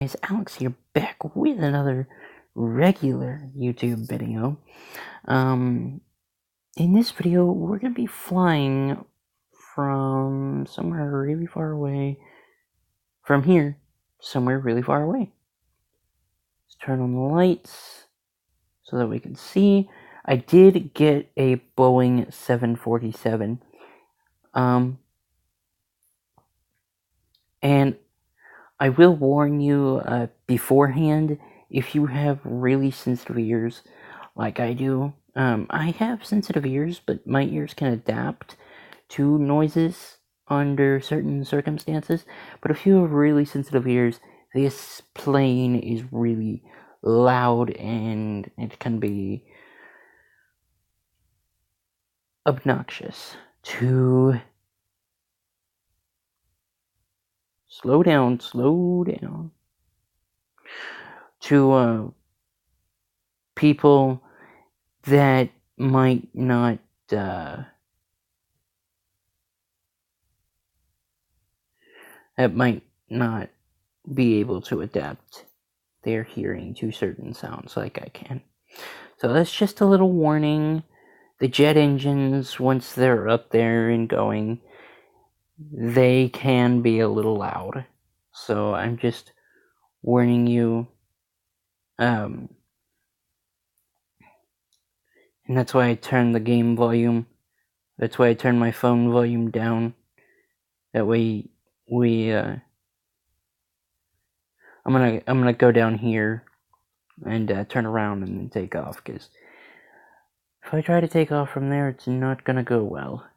It's Alex here, back with another regular YouTube video. In this video, we're gonna be flying from somewhere really far away. From here, somewhere really far away. Let's turn on the lights so that we can see. I did get a Boeing 747. And I will warn you beforehand, if you have really sensitive ears, like I do. I have sensitive ears, but my ears can adapt to noises under certain circumstances. But if you have really sensitive ears, this plane is really loud and it can be obnoxious. To slow down. To people that might not be able to adapt their hearing to certain sounds like I can. So that's just a little warning. The jet engines, once they're up there and going, they can be a little loud. So I'm just warning you. And that's why I turned the game volume. That's why I turned my phone volume down. That way I'm gonna go down here and turn around and then take off, because if I try to take off from there, it's not gonna go well.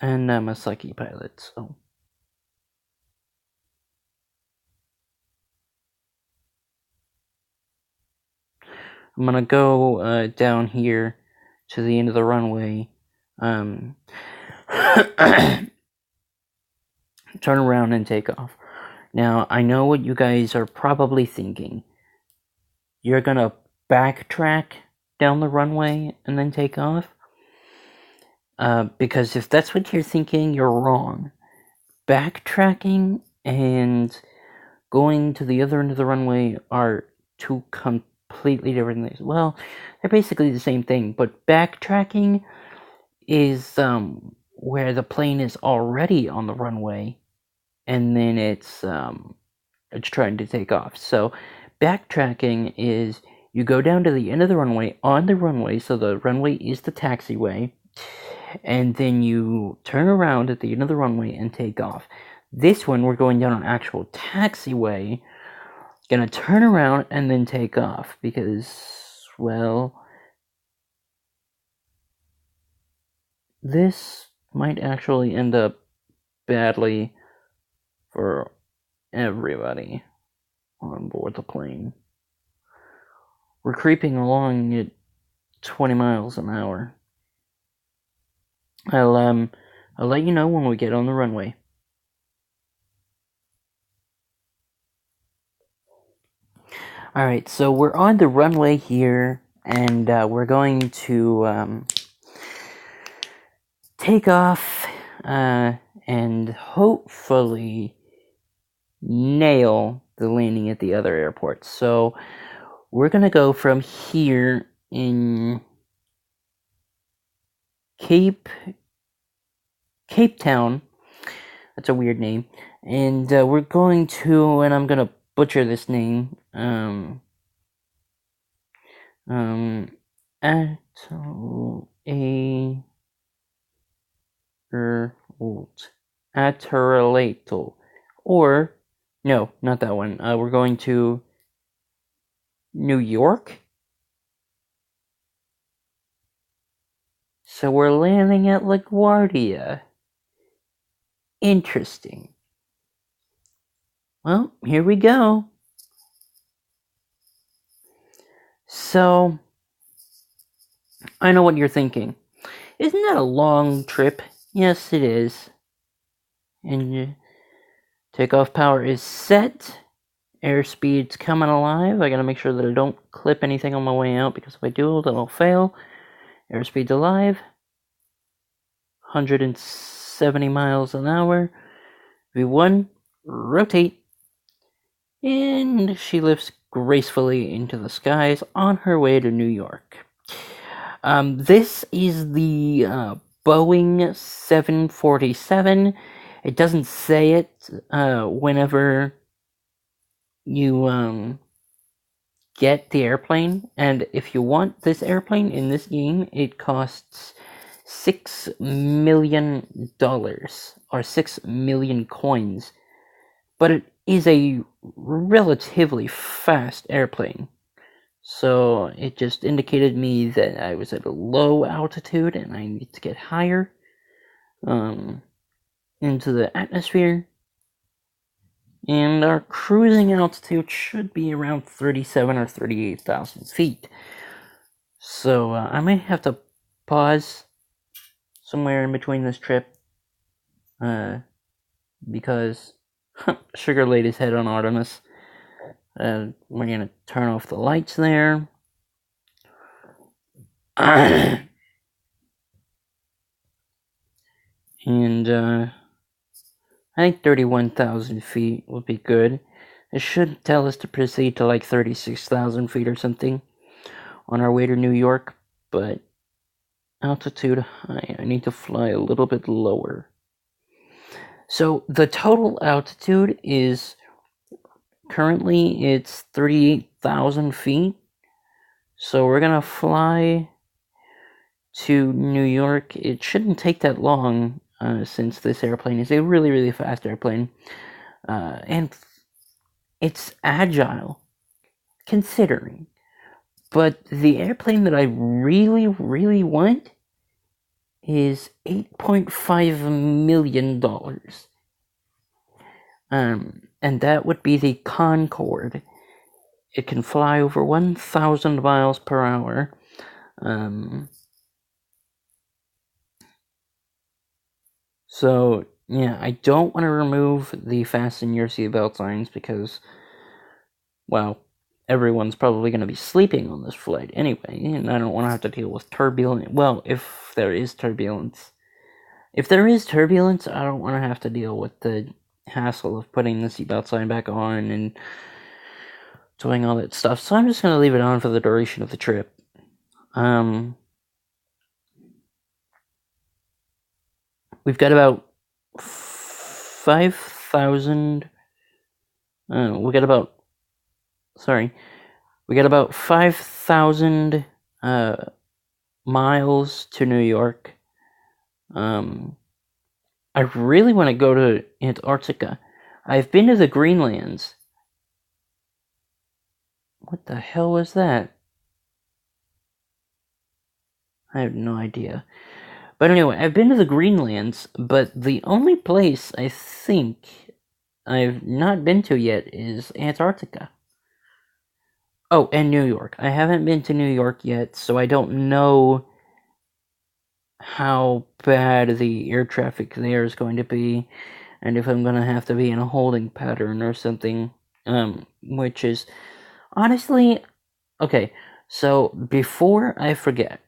And I'm a sucky pilot, so. I'm gonna go down here to the end of the runway. Turn around and take off. Now, I know what you guys are probably thinking. You're gonna backtrack down the runway and then take off? Because if that's what you're thinking, you're wrong. Backtracking and going to the other end of the runway are two completely different things. Well, they're basically the same thing, but backtracking is where the plane is already on the runway, and then it's trying to take off. So backtracking is you go down to the end of the runway on the runway, so the runway is the taxiway, and then you turn around at the end of the runway and take off. This one, we're going down an actual taxiway, gonna turn around and then take off, because, well, this might actually end up badly for everybody on board the plane. We're creeping along at 20 miles an hour. I'll let you know when we get on the runway. Alright, so we're on the runway here, and we're going to take off and hopefully nail the landing at the other airport. So we're gonna go from here in Cape Town. That's a weird name. And we're going to, and I'm gonna butcher this name, Atterlato. Or, no, not that one. We're going to New York. So we're landing at LaGuardia. Interesting. Well, here we go. So, I know what you're thinking. Isn't that a long trip? Yes, it is. And takeoff power is set. Airspeed's coming alive. I gotta make sure that I don't clip anything on my way out, because if I do, then I'll fail. Airspeed's alive. 106 70 miles an hour. V1, rotate. And she lifts gracefully into the skies on her way to New York. This is the Boeing 747. It doesn't say it whenever you get the airplane, and if you want this airplane in this game, it costs $6 million or 6 million coins, but it is a relatively fast airplane. So it just indicated me that I was at a low altitude and I need to get higher into the atmosphere. And our cruising altitude should be around 37 or 38,000 feet. So I might have to pause somewhere in between this trip because Sugar laid his head on Artemis. We're going to turn off the lights there. And I think 31,000 feet would be good. It should tell us to proceed to like 36,000 feet or something on our way to New York, but altitude high. I need to fly a little bit lower. So the total altitude is currently it's 38,000 feet. So we're gonna fly to New York. It shouldn't take that long since this airplane is a really, really fast airplane. And it's agile, considering. But the airplane that I really, really want is $8.5 million. And that would be the Concorde. It can fly over 1,000 miles per hour. So, yeah, I don't want to remove the fasten your seatbelt signs because, well, everyone's probably going to be sleeping on this flight anyway, and I don't want to have to deal with turbulence. Well, if there is turbulence. If there is turbulence, I don't want to have to deal with the hassle of putting the seatbelt sign back on and doing all that stuff. So I'm just going to leave it on for the duration of the trip. We've got about 5,000. We got about 5,000 miles to New York. I really want to go to Antarctica. I've been to the Greenlands. What the hell was that? I have no idea. But anyway, I've been to the Greenlands, but the only place I think I've not been to yet is Antarctica. Oh, and New York. I haven't been to New York yet, so I don't know how bad the air traffic there is going to be, and if I'm going to have to be in a holding pattern or something, which is, honestly, okay, so before I forget,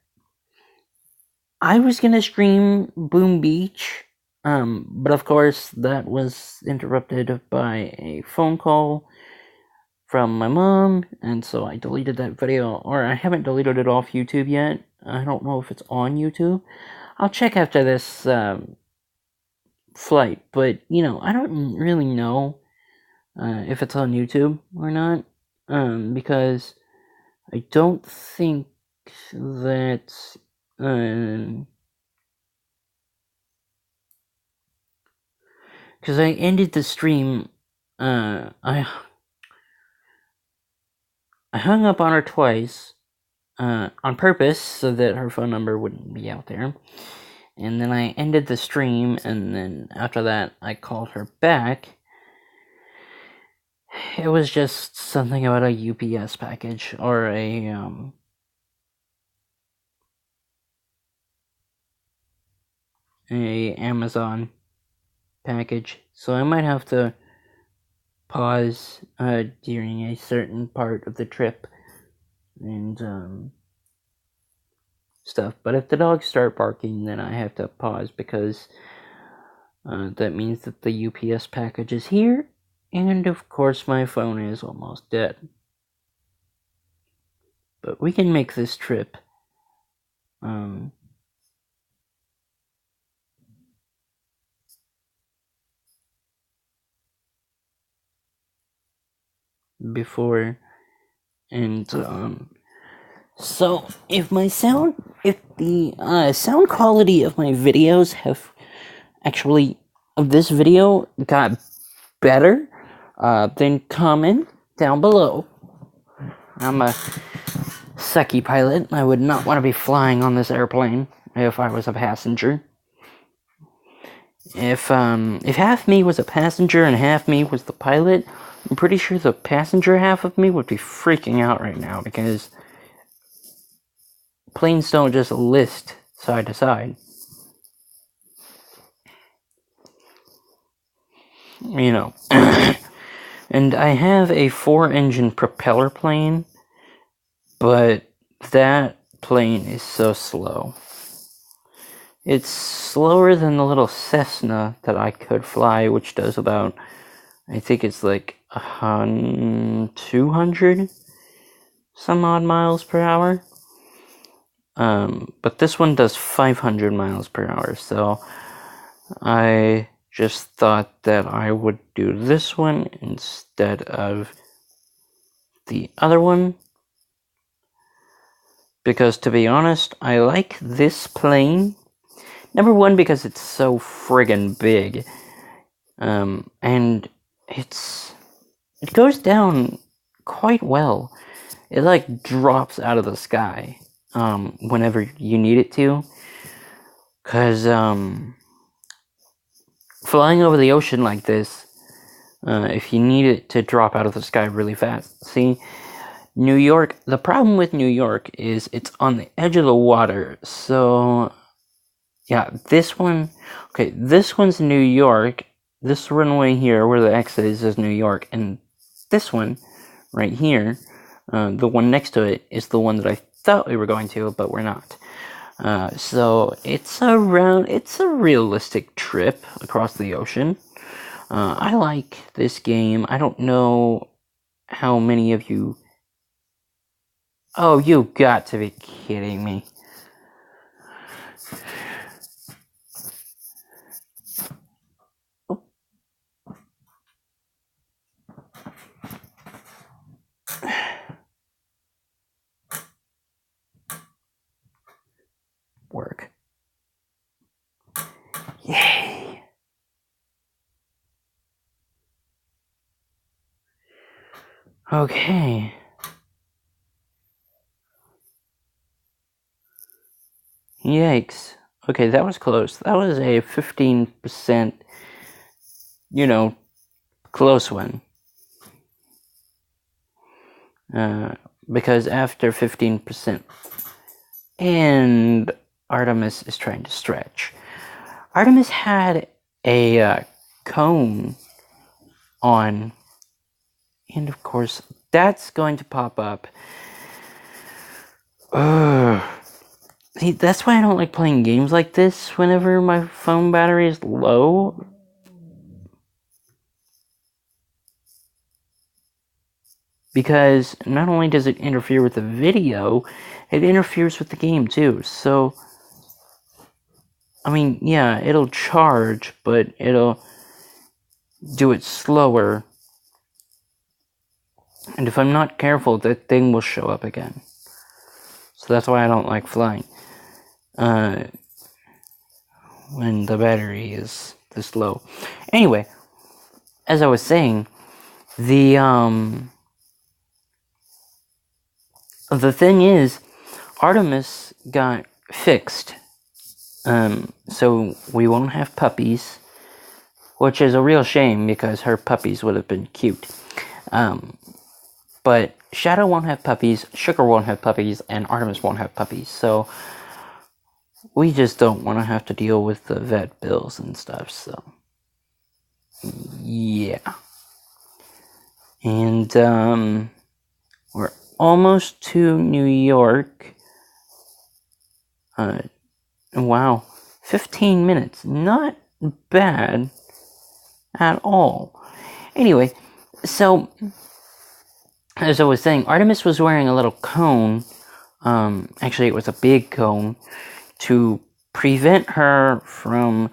I was going to stream Boom Beach, but of course that was interrupted by a phone call from my mom, and so I deleted that video, or I haven't deleted it off YouTube yet. I don't know if it's on YouTube. I'll check after this flight, but, I don't really know if it's on YouTube or not, because I don't think that, because I ended the stream, I hung up on her twice, on purpose, so that her phone number wouldn't be out there. And then I ended the stream, and then after that, I called her back. It was just something about a UPS package, or a Amazon package. So I might have to pause during a certain part of the trip and stuff. But if the dogs start barking, then I have to pause because That means that the UPS package is here, and of course my phone is almost dead. But we can make this trip. Before, and so if the sound quality of my videos have actually of this video got better, then comment down below. I'm a sucky pilot. I would not want to be flying on this airplane if I was a passenger. If half me was a passenger and half me was the pilot, I'm pretty sure the passenger half of me would be freaking out right now, because planes don't just list side to side. You know. And I have a 4-engine propeller plane, but that plane is so slow. It's slower than the little Cessna that I could fly, which does about, I think it's like 200 some odd miles per hour. But this one does 500 miles per hour, so I just thought that I would do this one instead of the other one. Because, to be honest, I like this plane. Number one, because it's so friggin' big. And it goes down quite well. It, like, drops out of the sky, whenever you need it to. Because, flying over the ocean like this, if you need it to drop out of the sky really fast. See, New York, the problem with New York is it's on the edge of the water, so, yeah, this one's New York, this runway here, where the X is New York, and this one, right here, the one next to it, is the one that I thought we were going to, but we're not. So, it's a realistic trip across the ocean. I like this game. I don't know how many of you... Oh, you got to be kidding me. Oh. Work. Yay! Okay. Yikes. Okay, that was close. That was a 15%, close one. Because after 15%, and Artemis is trying to stretch. Artemis had a cone on, and of course, that's going to pop up. See, that's why I don't like playing games like this whenever my phone battery is low. Because not only does it interfere with the video, it interferes with the game too. So, I mean, yeah, it'll charge, but it'll do it slower. And if I'm not careful, that thing will show up again. So that's why I don't like flying. When the battery is this low. Anyway, as I was saying, the thing is, Artemis got fixed. So we won't have puppies, which is a real shame because her puppies would have been cute. But Shadow won't have puppies, Sugar won't have puppies, and Artemis won't have puppies. So we just don't want to have to deal with the vet bills and stuff. So yeah. And we're almost to New York. Wow, 15 minutes. Not bad at all. Anyway, so as I was saying, Artemis was wearing a little cone. Actually, it was a big cone to prevent her from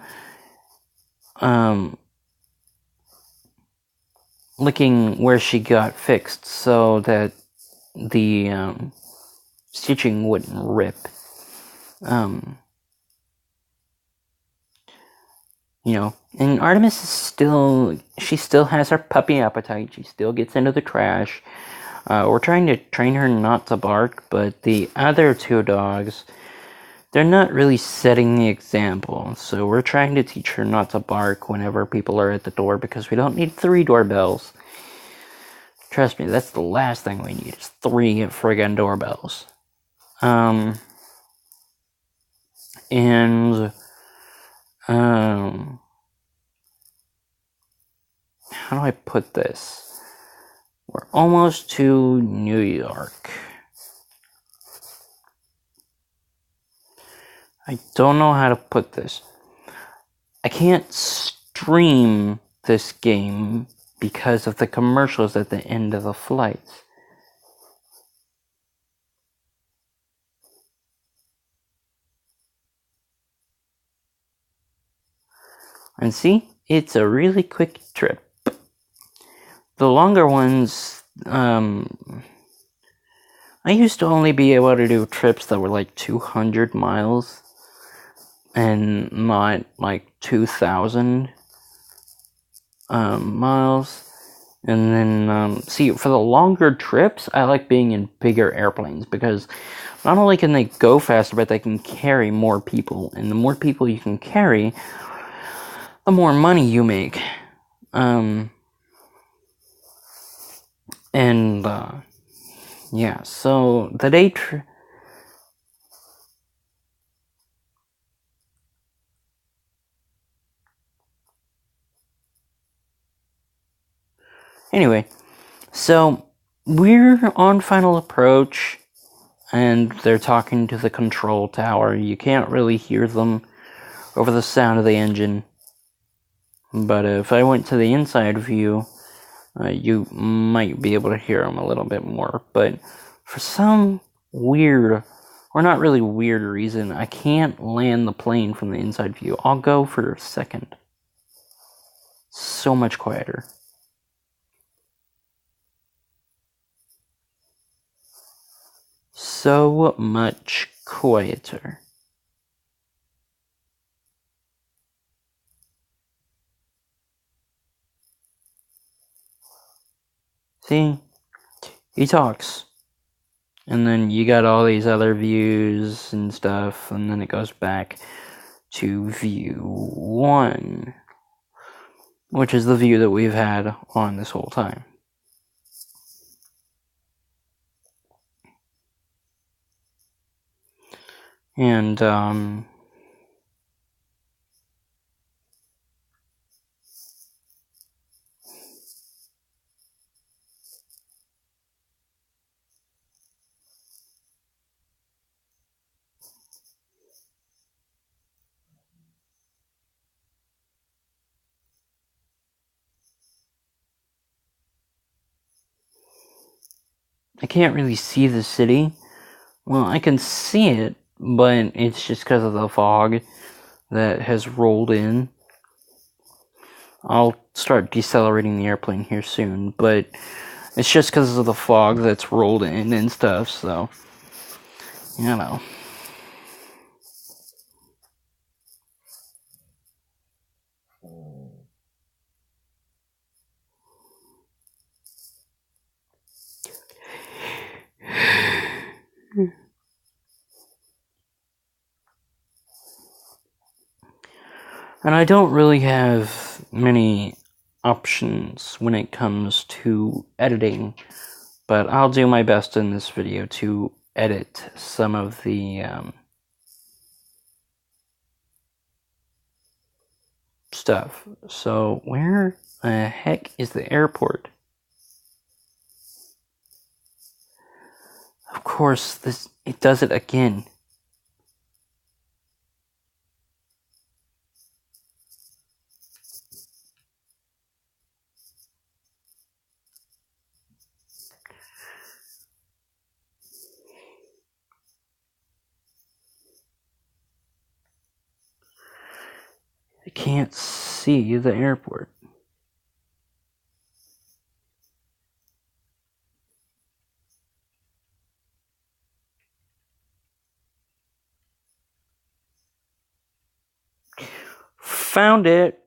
licking where she got fixed, so that the stitching wouldn't rip. And Artemis she still has her puppy appetite. She still gets into the trash. We're trying to train her not to bark, but the other two dogs, they're not really setting the example. So we're trying to teach her not to bark whenever people are at the door, because we don't need 3 doorbells. Trust me, that's the last thing we need, is 3 friggin' doorbells. How do I put this? We're almost to New York. I don't know how to put this. I can't stream this game because of the commercials at the end of the flights. And see, it's a really quick trip. The longer ones, I used to only be able to do trips that were like 200 miles and not like 2,000 miles. And then, see, for the longer trips, I like being in bigger airplanes, because not only can they go faster, but they can carry more people. And the more people you can carry, the more money you make. Yeah, so the day Anyway, so we're on final approach, and they're talking to the control tower. You can't really hear them over the sound of the engine. But if I went to the inside view, you might be able to hear them a little bit more. But for some weird, or not really weird reason, I can't land the plane from the inside view. I'll go for a second. So much quieter. So much quieter. See? He talks. And then you got all these other views and stuff, and then it goes back to view 1, which is the view that we've had on this whole time. And, I can't really see the city. Well, I can see it, but it's just because of the fog that has rolled in. I'll start decelerating the airplane here soon, but it's just because of the fog that's rolled in and stuff, so, you know. And I don't really have many options when it comes to editing, but I'll do my best in this video to edit some of the stuff. So where the heck is the airport? Of course, it does it again. can't see the airport. Found it.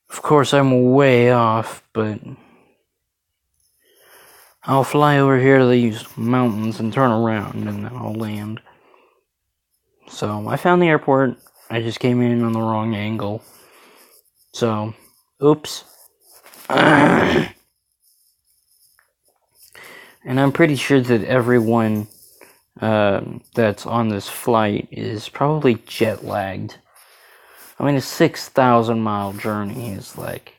Of course, I'm way off, but I'll fly over here to these mountains and turn around, and then I'll land. So, I found the airport. I just came in on the wrong angle. So, oops. And I'm pretty sure that everyone that's on this flight is probably jet lagged. I mean, a 6,000 mile journey is like.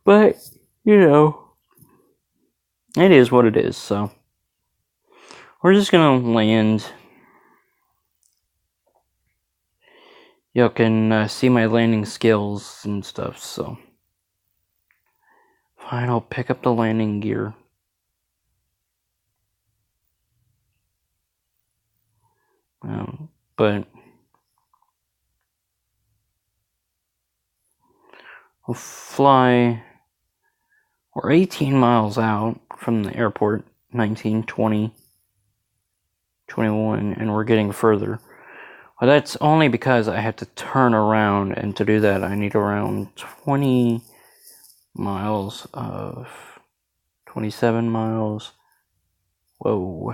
But, you know, it is what it is, so. We're just gonna land. You can see my landing skills and stuff, so. Fine, I'll pick up the landing gear. But we'll fly. We're 18 miles out from the airport, 19, 20, 21, and we're getting further. Well, that's only because I have to turn around, and to do that, I need around 20 miles of 27 miles. Whoa.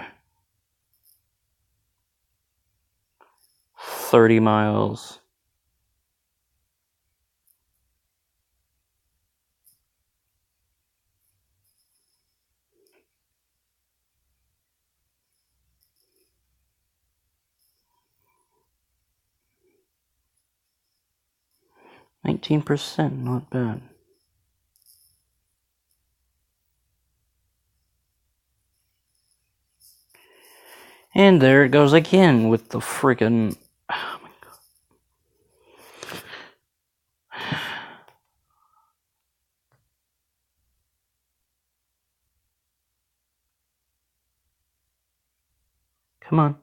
30 miles. %, not bad. And there it goes again with the freaking. Oh my god. Come on.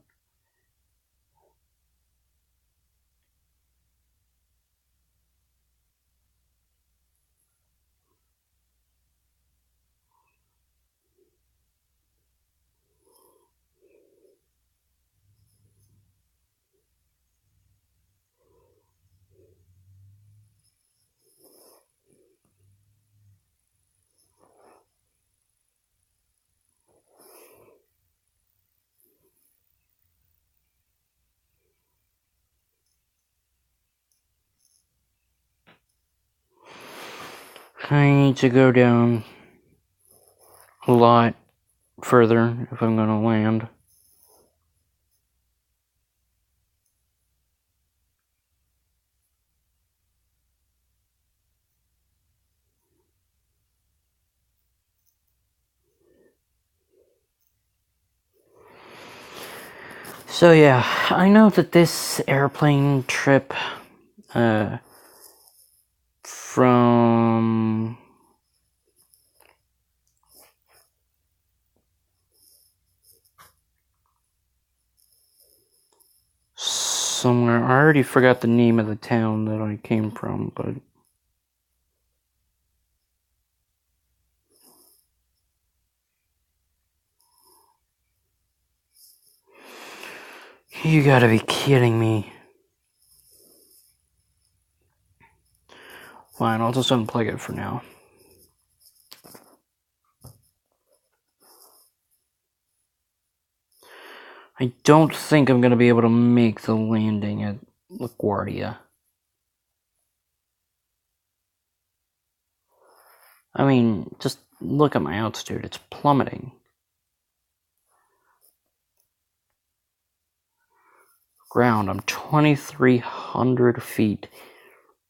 I need to go down a lot further if I'm gonna land. So yeah, I know that this airplane trip from somewhere, I already forgot the name of the town that I came from, but you gotta be kidding me. Fine, I'll just unplug it for now. I don't think I'm gonna be able to make the landing at LaGuardia. I mean, just look at my altitude, it's plummeting. Ground, I'm 2,300 feet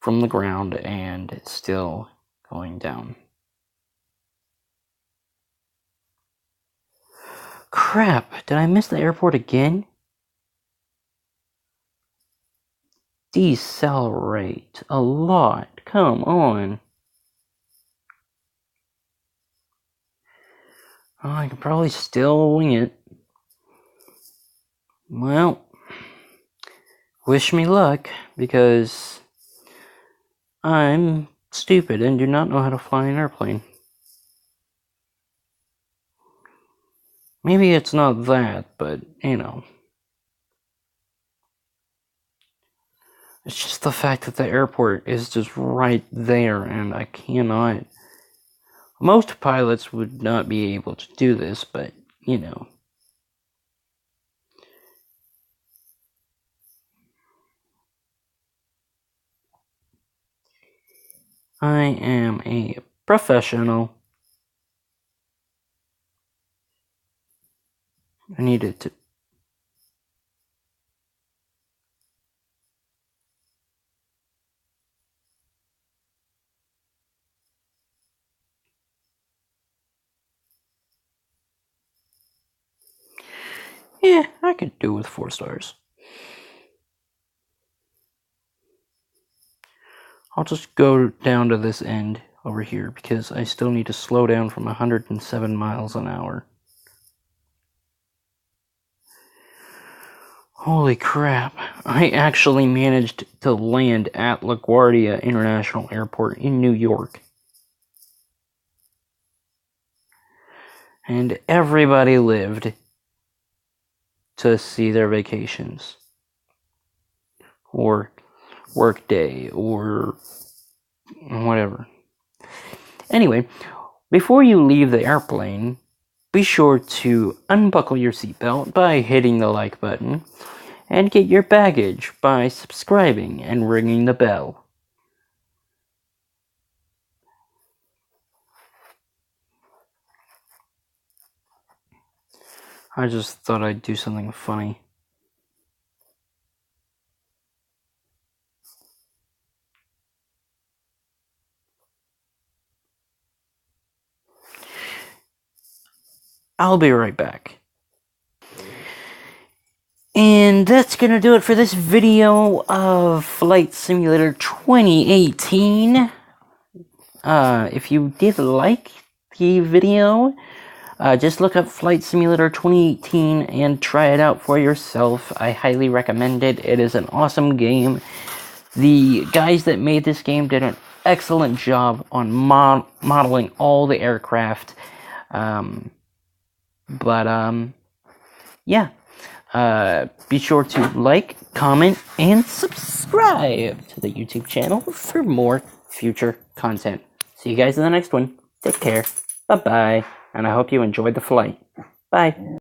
from the ground, and it's still going down. Crap, did I miss the airport again? decelerate a lot. Come on. Oh, I can probably still wing it. Well, wish me luck, because I'm stupid and do not know how to fly an airplane. Maybe it's not that, but, you know. It's just the fact that the airport is just right there, and I cannot... Most pilots would not be able to do this, but, you know. I am a professional. I needed to... Yeah, I could do with 4 stars. I'll just go down to this end over here, because I still need to slow down from 107 miles an hour. Holy crap, I actually managed to land at LaGuardia International Airport in New York. And everybody lived to see their vacations. Or workday, or whatever. Anyway, before you leave the airplane, be sure to unbuckle your seatbelt by hitting the like button, and get your baggage by subscribing and ringing the bell. I just thought I'd do something funny. I'll be right back. And that's gonna do it for this video of Flight Simulator 2018. If you did like the video, just look up Flight Simulator 2018 and try it out for yourself. I highly recommend it. It is an awesome game. The guys that made this game did an excellent job on modeling all the aircraft. Yeah. Be sure to like, comment, and subscribe to the YouTube channel for more future content. See you guys in the next one. Take care. Bye-bye. And I hope you enjoyed the flight. Bye.